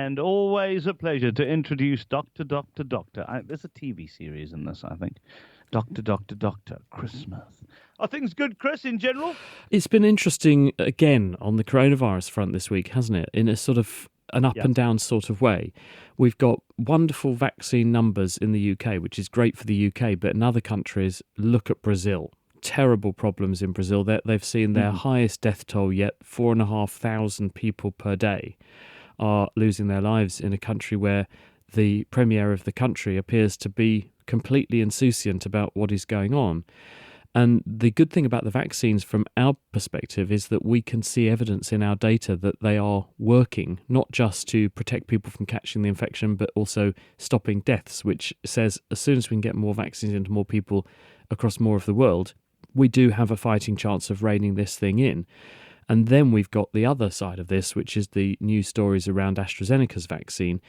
and always a pleasure to introduce Doctor. There's a TV series in this, I think. Doctor, Chris Smith. Are things good, Chris, in general? It's been interesting, again, on the coronavirus front this week, hasn't it? In a sort of an up and down sort of way. We've got wonderful vaccine numbers in the UK, which is great for the UK, but in other countries, look at Brazil. Terrible problems in Brazil. They've seen their highest death toll yet. 4,500 people per day are losing their lives in a country where the premier of the country appears to be completely insouciant about what is going on. And the good thing about the vaccines from our perspective is that we can see evidence in our data that they are working, not just to protect people from catching the infection, but also stopping deaths, which says as soon as we can get more vaccines into more people across more of the world, we do have a fighting chance of reining this thing in. And then we've got the other side of this, which is the news stories around AstraZeneca's vaccine.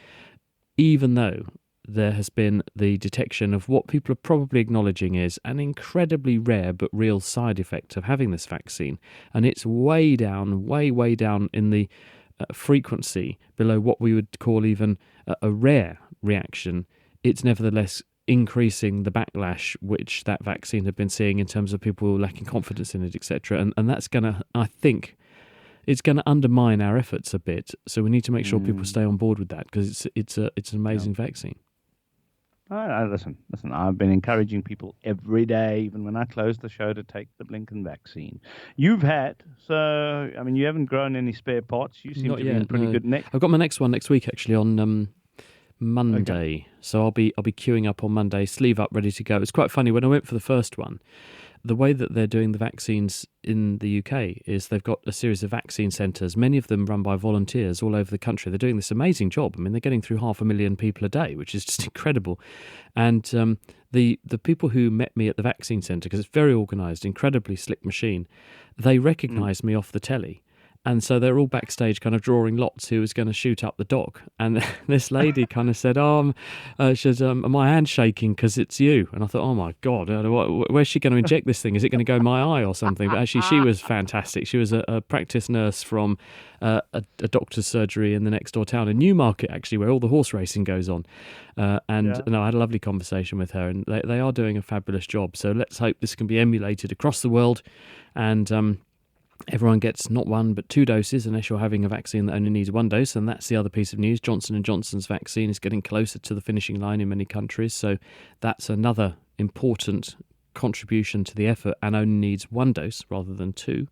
Even though there has been the detection of what people are probably acknowledging is an incredibly rare but real side effect of having this vaccine. And it's way down in the frequency, below what we would call even a rare reaction. It's nevertheless increasing the backlash which that vaccine had been seeing in terms of people lacking confidence in it, etc. And that's going to, I think, it's going to undermine our efforts a bit. So we need to make sure people stay on board with that, because it's an amazing vaccine. Listen, I've been encouraging people every day, even when I close the show, to take the blinking vaccine. You've had, so, I mean, you haven't grown any spare parts. You seem to be in pretty good nick. I've got my next one next week, actually, on Monday. Okay. So I'll be queuing up on Monday, sleeve up, ready to go. It's quite funny, when I went for the first one, the way that they're doing the vaccines in the UK is they've got a series of vaccine centres, many of them run by volunteers all over the country. They're doing this amazing job. I mean, they're getting through 500,000 people a day, which is just incredible. And the people who met me at the vaccine centre, because it's very organised, incredibly slick machine, they recognised me off the telly. And so they're all backstage kind of drawing lots who was going to shoot up the dog. And this lady kind of said, she said, my hand's shaking because it's you. And I thought, oh my God, where's she going to inject this thing? Is it going to go in my eye or something? But actually, she was fantastic. She was a practice nurse from a doctor's surgery in the next door town in Newmarket, actually, where all the horse racing goes on. I had a lovely conversation with her, and they are doing a fabulous job. So let's hope this can be emulated across the world, and everyone gets not one but 2 doses, unless you're having a vaccine that only needs 1 dose. And that's the other piece of news. Johnson & Johnson's vaccine is getting closer to the finishing line in many countries, so that's another important contribution to the effort, and only needs 1 dose rather than 2,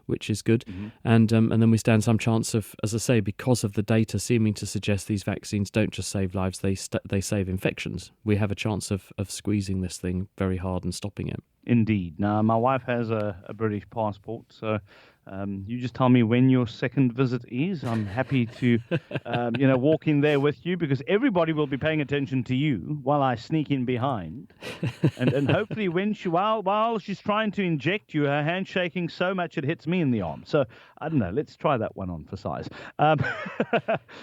which is good. And then we stand some chance of, as I say, because of the data seeming to suggest these vaccines don't just save lives, they save infections. We have a chance of squeezing this thing very hard and stopping it. Indeed. Now, my wife has a British passport, so you just tell me when your second visit is. I'm happy to, walk in there with you, because everybody will be paying attention to you while I sneak in behind. And hopefully when while she's trying to inject you, her hand's shaking so much it hits me in the arm. So, I don't know, let's try that one on for size.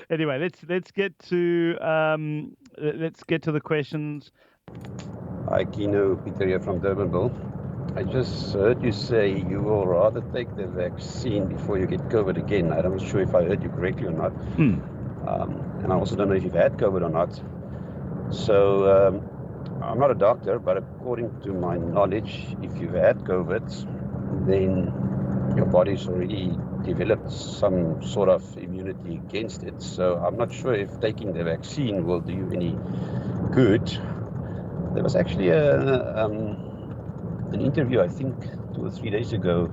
Anyway, let's get to the questions. Hi, Kino, Peter here from Durbanville. I just heard you say you will rather take the vaccine before you get COVID again. I'm not sure if I heard you correctly or not. And I also don't know if you've had COVID or not. So I'm not a doctor, but according to my knowledge, if you've had COVID, then your body's already developed some sort of immunity against it. So I'm not sure if taking the vaccine will do you any good. There was actually an interview, I think, 2 or 3 days ago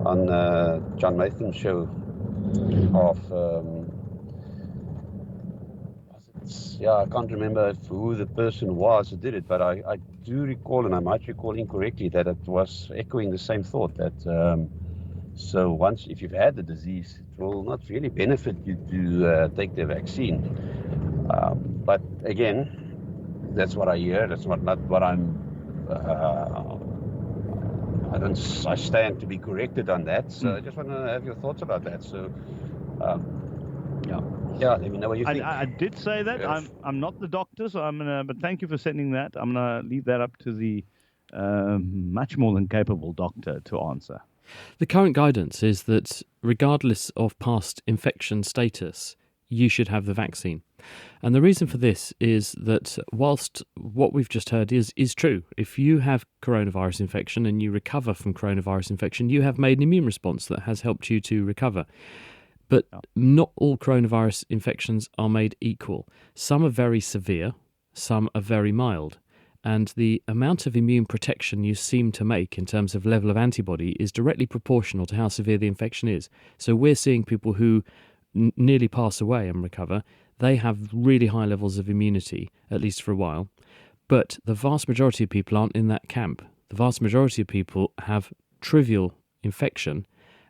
on John Nathan's show of, I can't remember who the person was who did it, but I do recall, and I might recall incorrectly, that it was echoing the same thought, that so once, if you've had the disease, it will not really benefit you to take the vaccine. But again, that's what I hear. That's not what I'm. I stand to be corrected on that. So I just want to have your thoughts about that. So, let me know what you think. I did say that. Yes. I'm not the doctor, so I'm gonna. But thank you for sending that. I'm gonna leave that up to the much more than capable doctor to answer. The current guidance is that regardless of past infection status, you should have the vaccine. And the reason for this is that whilst what we've just heard is true, if you have coronavirus infection and you recover from coronavirus infection, you have made an immune response that has helped you to recover. But not all coronavirus infections are made equal. Some are very severe, some are very mild. And the amount of immune protection you seem to make in terms of level of antibody is directly proportional to how severe the infection is. So we're seeing people who nearly pass away and recover. They have really high levels of immunity, at least for a while. But the vast majority of people aren't in that camp. The vast majority of people have trivial infection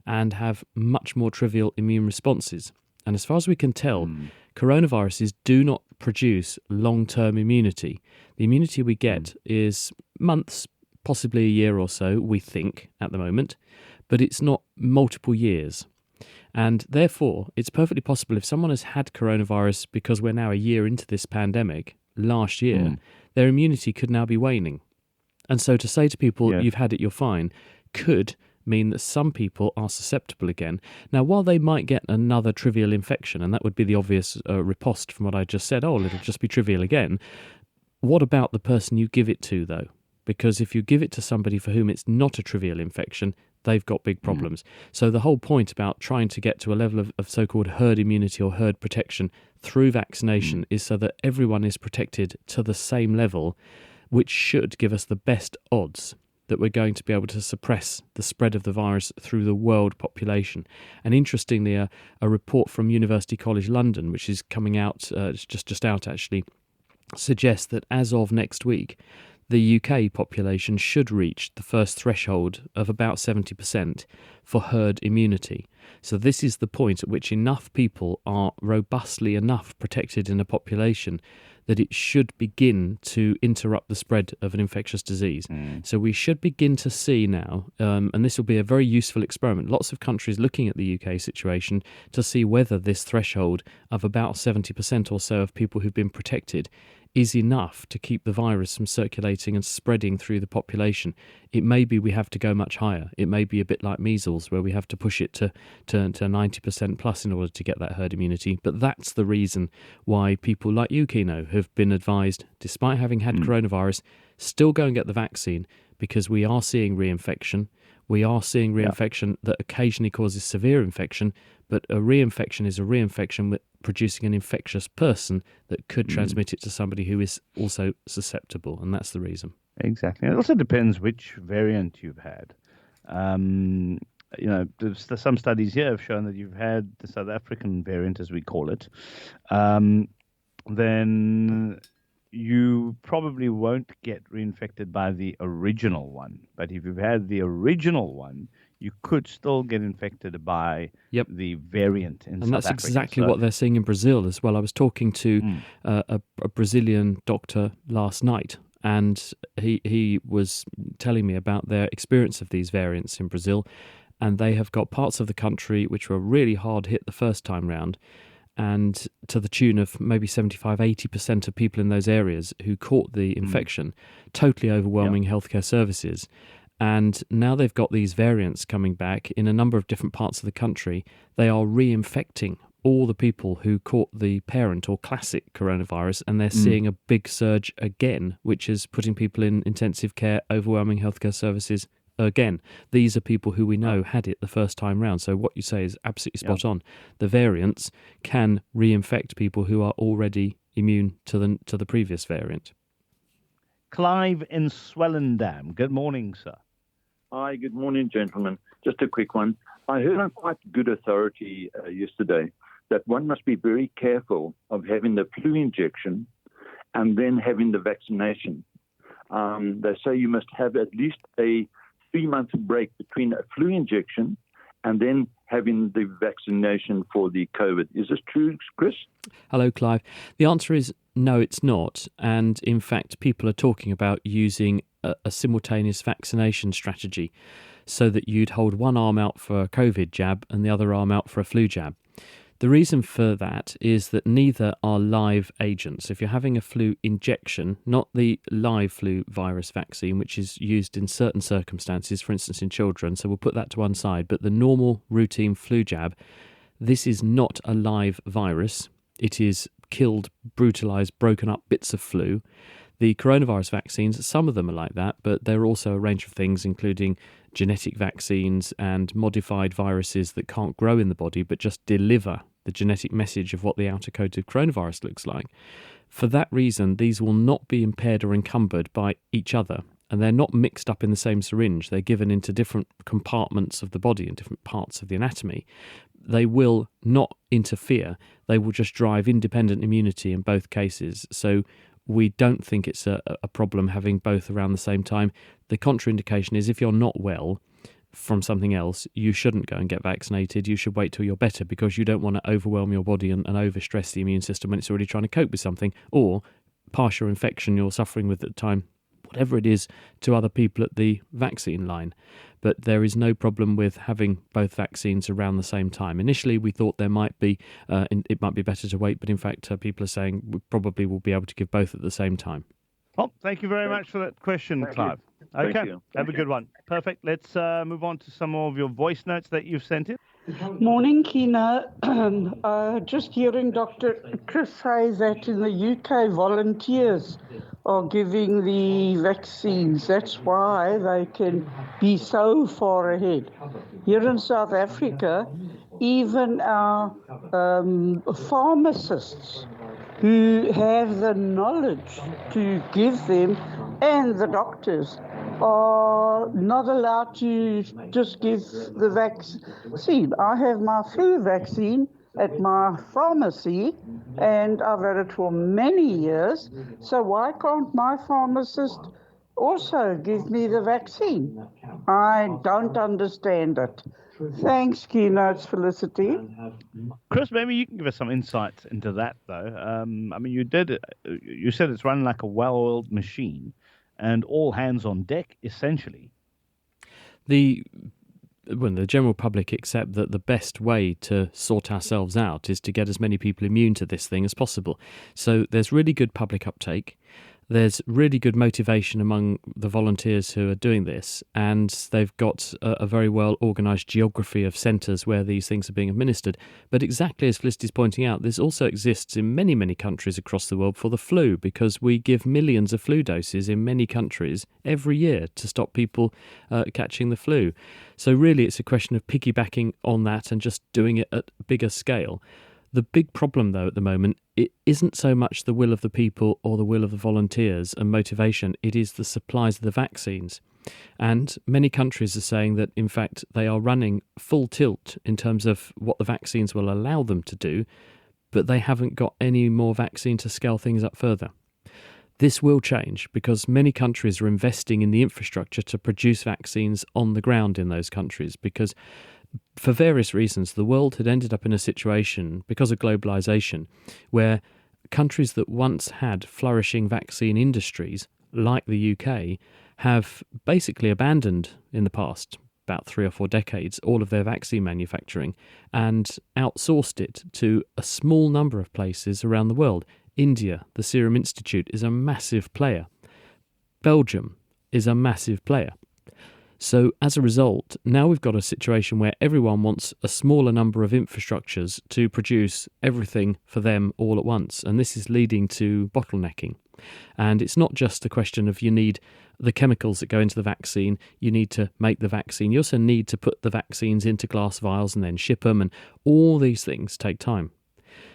and have much more trivial immune responses. And as far as we can tell, coronaviruses do not produce long-term immunity. The immunity we get is months, possibly a year or so, we think, at the moment, but it's not multiple years. And therefore, it's perfectly possible if someone has had coronavirus because we're now a year into this pandemic, last year, their immunity could now be waning. And so to say to people, you've had it, you're fine, could mean that some people are susceptible again. Now, while they might get another trivial infection, and that would be the obvious riposte from what I just said, it'll just be trivial again, what about the person you give it to, though? Because if you give it to somebody for whom it's not a trivial infection, they've got big problems. So the whole point about trying to get to a level of so-called herd immunity or herd protection through vaccination is so that everyone is protected to the same level, which should give us the best odds that we're going to be able to suppress the spread of the virus through the world population. And interestingly, a report from University College London, which is coming out, it's just out actually, suggests that as of next week, the UK population should reach the first threshold of about 70% for herd immunity. So this is the point at which enough people are robustly enough protected in a population that it should begin to interrupt the spread of an infectious disease. So we should begin to see now, and this will be a very useful experiment, lots of countries looking at the UK situation to see whether this threshold of about 70% or so of people who've been protected is enough to keep the virus from circulating and spreading through the population. It may be we have to go much higher. It may be a bit like measles, where we have to push it to 90% plus in order to get that herd immunity. But that's the reason why people like you, Kino, have been advised, despite having had coronavirus, still go and get the vaccine, because we are seeing reinfection. We are seeing reinfection that occasionally causes severe infection, but a reinfection is a reinfection with producing an infectious person that could transmit it to somebody who is also susceptible, and that's the reason. Exactly. It also depends which variant you've had. There's some studies here have shown that you've had the South African variant, as we call it, then you probably won't get reinfected by the original one. But if you've had the original one, you could still get infected by the variant in South Africa. And that's exactly what they're seeing in Brazil as well. I was talking to a Brazilian doctor last night, and he was telling me about their experience of these variants in Brazil. And they have got parts of the country which were really hard hit the first time round, and to the tune of maybe 75-80% of people in those areas who caught the infection, totally overwhelming healthcare services. And now they've got these variants coming back in a number of different parts of the country. They are reinfecting all the people who caught the parent or classic coronavirus, and they're seeing a big surge again, which is putting people in intensive care, overwhelming healthcare services again. These are people who we know had it the first time round. So what you say is absolutely spot on. The variants can reinfect people who are already immune to the previous variant. Clive in Swellendam. Good morning, sir. Hi, good morning, gentlemen. Just a quick one. I heard on quite good authority yesterday that one must be very careful of having the flu injection and then having the vaccination. They say you must have at least a 3-month break between a flu injection and then having the vaccination for the COVID. Is this true, Chris? Hello, Clive. The answer is no, it's not. And in fact, people are talking about using a simultaneous vaccination strategy so that you'd hold one arm out for a COVID jab and the other arm out for a flu jab. The reason for that is that neither are live agents. If you're having a flu injection, not the live flu virus vaccine, which is used in certain circumstances, for instance in children, so we'll put that to one side, but the normal routine flu jab, this is not a live virus. it is killed, brutalized, broken up bits of flu. The coronavirus vaccines, some of them are like that, but there are also a range of things, including genetic vaccines and modified viruses that can't grow in the body but just deliver the genetic message of what the outer coat of coronavirus looks like. For that reason, these will not be impaired or encumbered by each other, and they're not mixed up in the same syringe. They're given into different compartments of the body and different parts of the anatomy. They will not interfere. They will just drive independent immunity in both cases. So we don't think it's a problem having both around the same time. The contraindication is if you're not well from something else, you shouldn't go and get vaccinated. You should wait till you're better, because you don't want to overwhelm your body and overstress the immune system when it's already trying to cope with something, or pass your infection you're suffering with at the time, whatever it is, to other people at the vaccine line. But there is no problem with having both vaccines around the same time. Initially, we thought there might be, it might be better to wait, but in fact, people are saying we probably will be able to give both at the same time. Well, thank you very much for that question, Clive. Okay, have a good one. Perfect. Let's move on to some more of your voice notes that you've sent in. Morning, Kina. Just hearing Dr. Chris say that in the UK, volunteers are giving the vaccines. That's why they can be so far ahead. Here in South Africa, even our pharmacists who have the knowledge to give them, and the doctors, are not allowed to just give the vaccine. I have my flu vaccine at my pharmacy, and I've had it for many years. So why can't my pharmacist also give me the vaccine? I don't understand it. Thanks, Keynotes Felicity. Chris, maybe you can give us some insights into that, though. I mean, you said it's run like a well-oiled machine, and all hands on deck, essentially. The general public accept that the best way to sort ourselves out is to get as many people immune to this thing as possible. So there's really good public uptake. There's really good motivation among the volunteers who are doing this, and they've got a very well organised geography of centres where these things are being administered. But exactly as Felicity's pointing out, this also exists in many, many countries across the world for the flu, because we give millions of flu doses in many countries every year to stop people catching the flu. So really it's a question of piggybacking on that and just doing it at a bigger scale. The big problem, though, at the moment, it isn't so much the will of the people or the will of the volunteers and motivation, it is the supplies of the vaccines. And many countries are saying that, in fact, they are running full tilt in terms of what the vaccines will allow them to do, but they haven't got any more vaccine to scale things up further. This will change because many countries are investing in the infrastructure to produce vaccines on the ground in those countries, because for various reasons, the world had ended up in a situation, because of globalization, where countries that once had flourishing vaccine industries, like the UK, have basically abandoned in the past, about 3 or 4 decades, all of their vaccine manufacturing and outsourced it to a small number of places around the world. India, the Serum Institute, is a massive player. Belgium is a massive player. So as a result, now we've got a situation where everyone wants a smaller number of infrastructures to produce everything for them all at once. And this is leading to bottlenecking. And it's not just a question of you need the chemicals that go into the vaccine, you need to make the vaccine. You also need to put the vaccines into glass vials and then ship them. And all these things take time.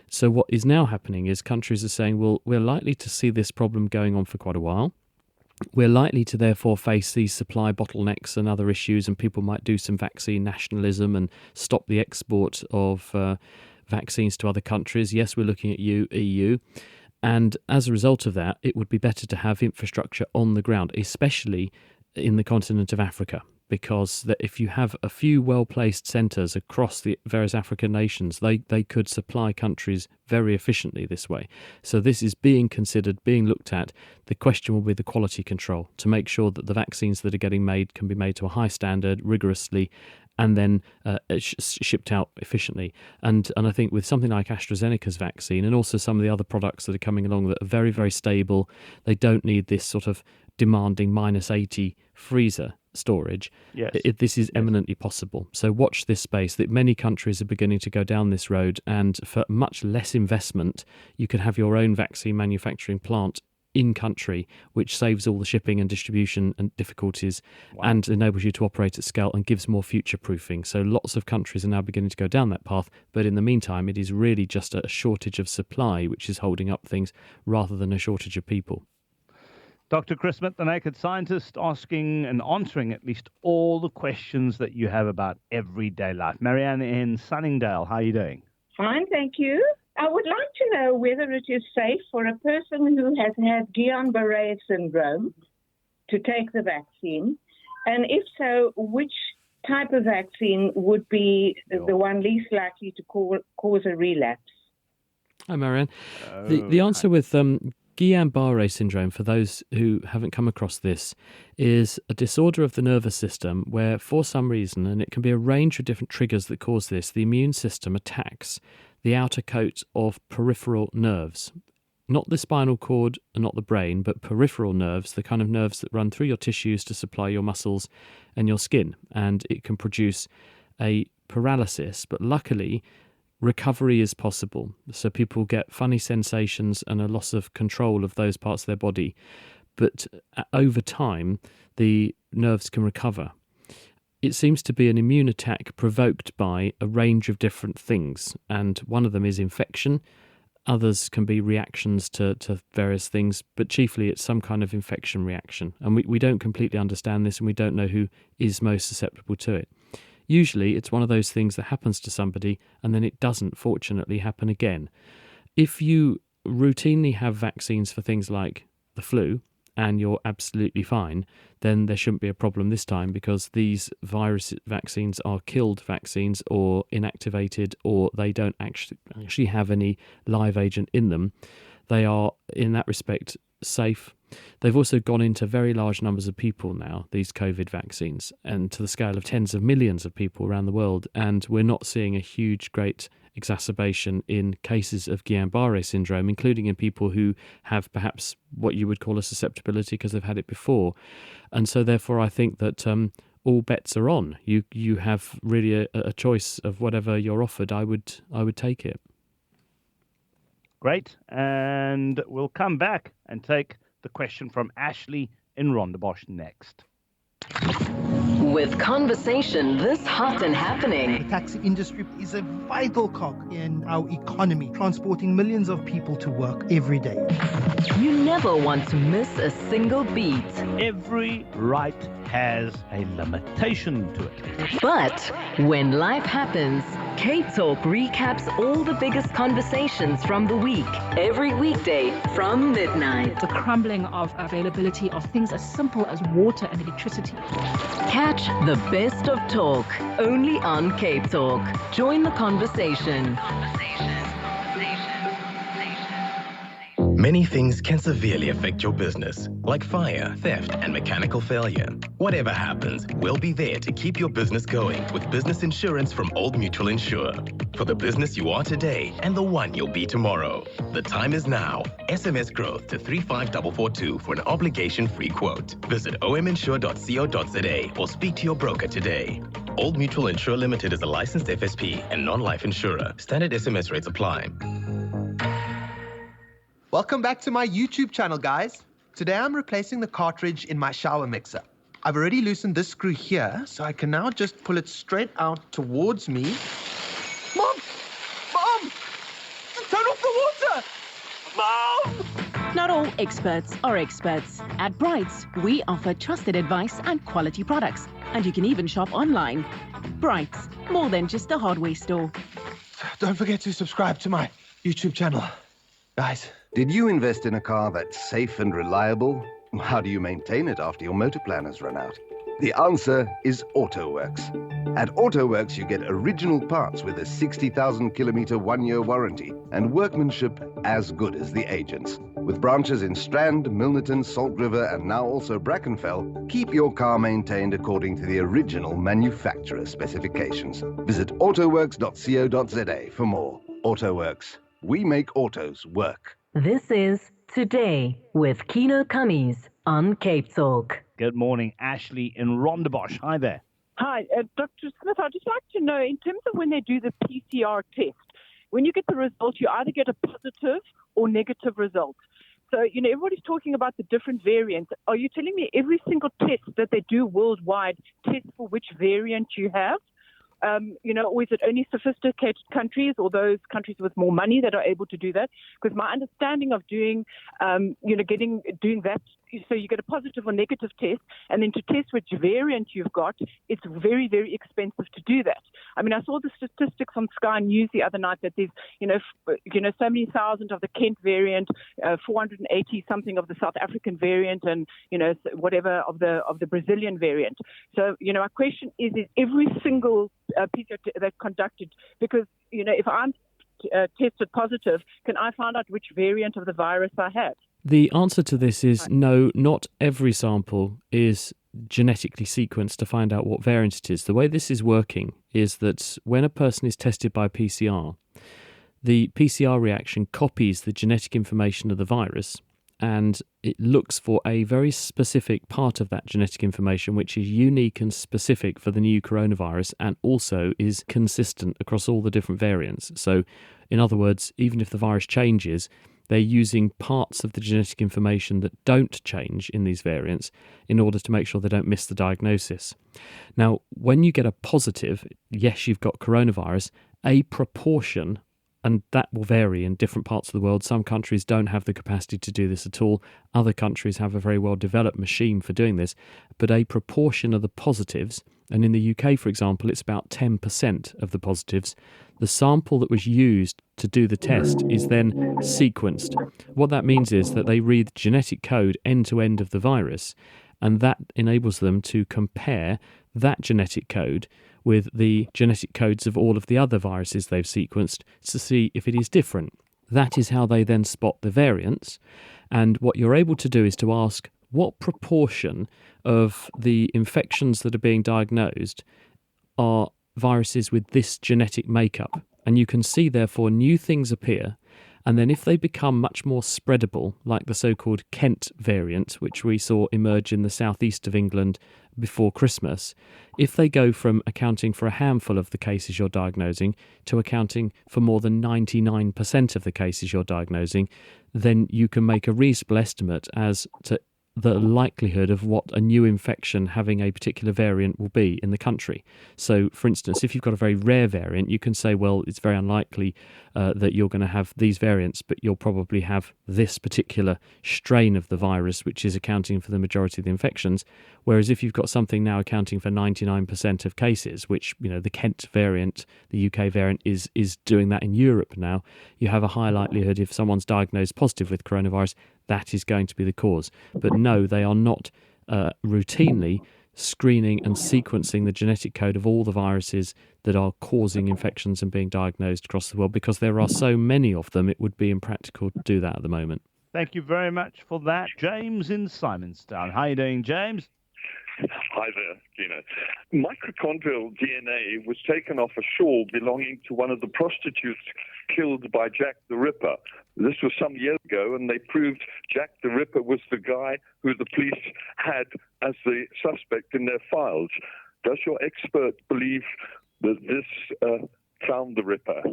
So what is now happening is countries are saying, well, we're likely to see this problem going on for quite a while. We're likely to therefore face these supply bottlenecks and other issues, and people might do some vaccine nationalism and stop the export of vaccines to other countries. Yes, we're looking at EU. And as a result of that, it would be better to have infrastructure on the ground, especially in the continent of Africa, because that if you have a few well-placed centres across the various African nations, they could supply countries very efficiently this way. So this is being considered, being looked at. The question will be the quality control, to make sure that the vaccines that are getting made can be made to a high standard, rigorously, and then shipped out efficiently. And I think with something like AstraZeneca's vaccine, and also some of the other products that are coming along that are very, very stable, they don't need this sort of demanding -80 freezer storage, Yes. this is eminently possible. So watch this space. That many countries are beginning to go down this road, and for much less investment, you can have your own vaccine manufacturing plant in country, which saves all the shipping and distribution and difficulties and enables you to operate at scale and gives more future proofing. So lots of countries are now beginning to go down that path. But in the meantime, it is really just a shortage of supply which is holding up things rather than a shortage of people. Dr. Chris Smith, the Naked Scientist, asking and answering at least all the questions that you have about everyday life. Marianne in Sunningdale, how are you doing? Fine, thank you. I would like to know whether it is safe for a person who has had Guillain-Barré syndrome to take the vaccine, and if so, which type of vaccine would be the one least likely to cause a relapse? Hi, Marianne. The answer with Guillain-Barré syndrome, for those who haven't come across this, is a disorder of the nervous system where, for some reason, and it can be a range of different triggers that cause this, the immune system attacks the outer coat of peripheral nerves. Not the spinal cord and not the brain, but peripheral nerves, the kind of nerves that run through your tissues to supply your muscles and your skin. And it can produce a paralysis, but luckily recovery is possible. So people get funny sensations and a loss of control of those parts of their body. But over time, the nerves can recover. It seems to be an immune attack provoked by a range of different things. And one of them is infection. Others can be reactions to various things, but chiefly it's some kind of infection reaction. And we don't completely understand this, and we don't know who is most susceptible to it. Usually it's one of those things that happens to somebody and then it doesn't, fortunately, happen again. If you routinely have vaccines for things like the flu and you're absolutely fine, then there shouldn't be a problem this time, because these virus vaccines are killed vaccines or inactivated, or they don't actually have any live agent in them. They are, in that respect, safe. They've also gone into very large numbers of people now, these COVID vaccines, and to the scale of tens of millions of people around the world. And we're not seeing a great exacerbation in cases of Guillain-Barré syndrome, including in people who have perhaps what you would call a susceptibility because they've had it before. And so therefore I think that all bets are on. You have really a choice of whatever you're offered. I would take it. Great. And we'll come back and take the question from Ashley in Rondebosch next. With conversation this hot and happening, the taxi industry is a vital cog in our economy, transporting millions of people to work every day. You never want to miss a single beat. Every right has a limitation to it. But when life happens, K-Talk recaps all the biggest conversations from the week, every weekday from midnight. The crumbling of availability of things as simple as water and electricity. Catch the best of talk, only on K-Talk. Join the conversation. Many things can severely affect your business, like fire, theft, and mechanical failure. Whatever happens, we'll be there to keep your business going with business insurance from Old Mutual Insure. For the business you are today and the one you'll be tomorrow. The time is now. SMS growth to 35442 for an obligation-free quote. Visit ominsure.co.za or speak to your broker today. Old Mutual Insure Limited is a licensed FSP and non-life insurer. Standard SMS rates apply. Welcome back to my YouTube channel, guys. Today I'm replacing the cartridge in my shower mixer. I've already loosened this screw here, so I can now just pull it straight out towards me. Mom! Mom! Turn off the water! Mom! Not all experts are experts. At Brights, we offer trusted advice and quality products. And you can even shop online. Brights, more than just a hardware store. Don't forget to subscribe to my YouTube channel, guys. Did you invest in a car that's safe and reliable? How do you maintain it after your motor plan has run out? The answer is AutoWorks. At AutoWorks, you get original parts with a 60,000 kilometer one-year warranty and workmanship as good as the agents. With branches in Strand, Milnerton, Salt River, and now also Brackenfell, keep your car maintained according to the original manufacturer specifications. Visit autoworks.co.za for more. AutoWorks. We make autos work. This is Today with Kino Cummings on Cape Talk. Good morning, Ashley in Rondebosch. Hi there. Hi, Dr. Smith. I'd just like to know, in terms of when they do the PCR test, when you get the result, you either get a positive or negative result. So, everybody's talking about the different variants. Are you telling me every single test that they do worldwide tests for which variant you have? Or is it only sophisticated countries or those countries with more money that are able to do that? Because my understanding of doing that, so you get a positive or negative test, and then to test which variant you've got, it's very, very expensive to do that. I mean, I saw the statistics on Sky News the other night that there's, so many thousand of the Kent variant, 480 something of the South African variant, and whatever of the Brazilian variant. So, my question is every single PCR that's conducted, because if I'm tested positive, can I find out which variant of the virus I have? The answer to this is no, not every sample is genetically sequenced to find out what variant it is. The way this is working is that when a person is tested by PCR, the PCR reaction copies the genetic information of the virus and it looks for a very specific part of that genetic information which is unique and specific for the new coronavirus and also is consistent across all the different variants. So, in other words, even if the virus changes, they're using parts of the genetic information that don't change in these variants in order to make sure they don't miss the diagnosis. Now, when you get a positive, yes, you've got coronavirus, a proportion, and that will vary in different parts of the world. Some countries don't have the capacity to do this at all. Other countries have a very well-developed machine for doing this. But a proportion of the positives, and in the UK, for example, it's about 10% of the positives, the sample that was used to do the test is then sequenced. What that means is that they read the genetic code end to end of the virus, and that enables them to compare that genetic code with the genetic codes of all of the other viruses they've sequenced to see if it is different. That is how they then spot the variants. And what you're able to do is to ask what proportion of the infections that are being diagnosed are viruses with this genetic makeup. And you can see, therefore, new things appear. And then if they become much more spreadable, like the so-called Kent variant, which we saw emerge in the southeast of England before Christmas, if they go from accounting for a handful of the cases you're diagnosing to accounting for more than 99% of the cases you're diagnosing, then you can make a reasonable estimate as to the likelihood of what a new infection having a particular variant will be in the country. So, for instance, if you've got a very rare variant, you can say, well, it's very unlikely that you're going to have these variants, but you'll probably have this particular strain of the virus, which is accounting for the majority of the infections. Whereas if you've got something now accounting for 99% of cases, which, the Kent variant, the UK variant, is doing that in Europe now, you have a high likelihood if someone's diagnosed positive with coronavirus, that is going to be the cause. But no, they are not routinely screening and sequencing the genetic code of all the viruses that are causing infections and being diagnosed across the world, because there are so many of them, it would be impractical to do that at the moment. Thank you very much for that. James in Simonstown. How are you doing, James? Hi there, Gina. Mitochondrial DNA was taken off a shawl belonging to one of the prostitutes killed by Jack the Ripper. This was some years ago, and they proved Jack the Ripper was the guy who the police had as the suspect in their files. Does your expert believe that this found the Ripper?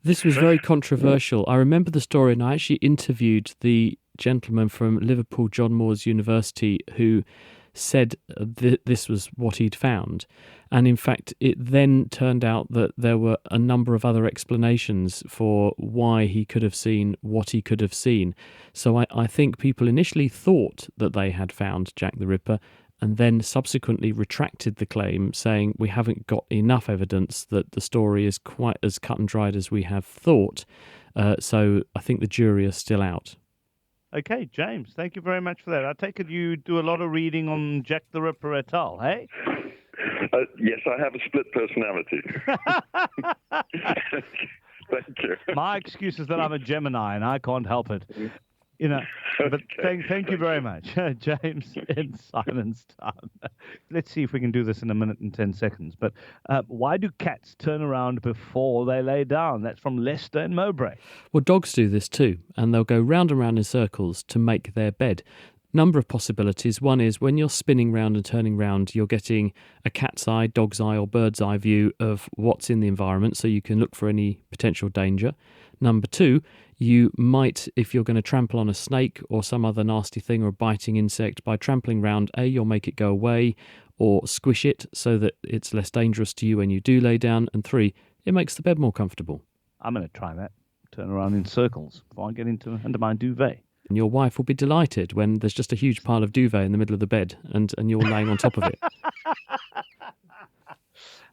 This was very controversial. I remember the story, and I actually interviewed the gentleman from Liverpool John Moores University who said this was what he'd found. And in fact, it then turned out that there were a number of other explanations for why he could have seen what he could have seen. So I think people initially thought that they had found Jack the Ripper and then subsequently retracted the claim, saying we haven't got enough evidence that the story is quite as cut and dried as we have thought. So I think the jury is still out. Okay, James, thank you very much for that. I take it you do a lot of reading on Jack the Ripper et al., hey? Yes, I have a split personality. Thank you. My excuse is that I'm a Gemini and I can't help it. But thank you very much, James in Simonstown. Let's see if we can do this in a minute and 10 seconds. But why do cats turn around before they lay down? That's from Lester in Mowbray. Well, dogs do this too, and they'll go round and round in circles to make their bed. number of possibilities. One is when you're spinning round and turning round, you're getting a cat's eye, dog's eye, or bird's eye view of what's in the environment, so you can look for any potential danger. Number two, you might, if you're going to trample on a snake or some other nasty thing or a biting insect, by trampling round, you'll make it go away or squish it so that it's less dangerous to you when you do lay down. And three, it makes the bed more comfortable. I'm going to try that. Turn around in circles before I get under my duvet. And your wife will be delighted when there's just a huge pile of duvet in the middle of the bed and you're laying on top of it.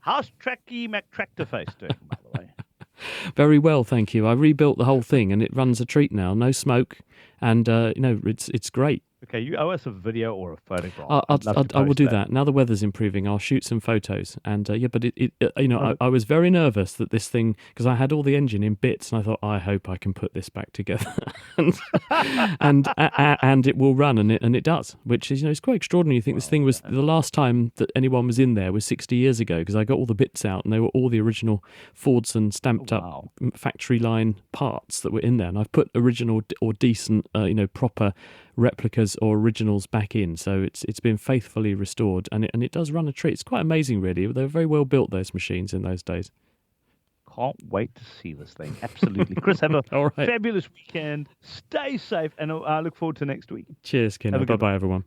How's Tracky McTractorface doing, by the way? Very well, thank you. I rebuilt the whole thing and it runs a treat now. No smoke, and it's great. Okay, you owe us a video or a photograph. I will do that. Now the weather's improving, I'll shoot some photos. And but I was very nervous that this thing, because I had all the engine in bits, and I thought, I hope I can put this back together, and it will run, and it does, which is it's quite extraordinary. You think this thing was the last time that anyone was in there was 60 years ago, because I got all the bits out, and they were all the original Fordson stamped up factory line parts that were in there, and I've put original or decent, proper replicas or originals back in, so it's been faithfully restored, and it does run a treat. It's quite amazing, really. They were very well built, those machines, in those days. Can't wait to see this thing. Absolutely. Chris, have a fabulous weekend. Stay safe, and I look forward to next week. Cheers, Ken. Bye-bye, everyone.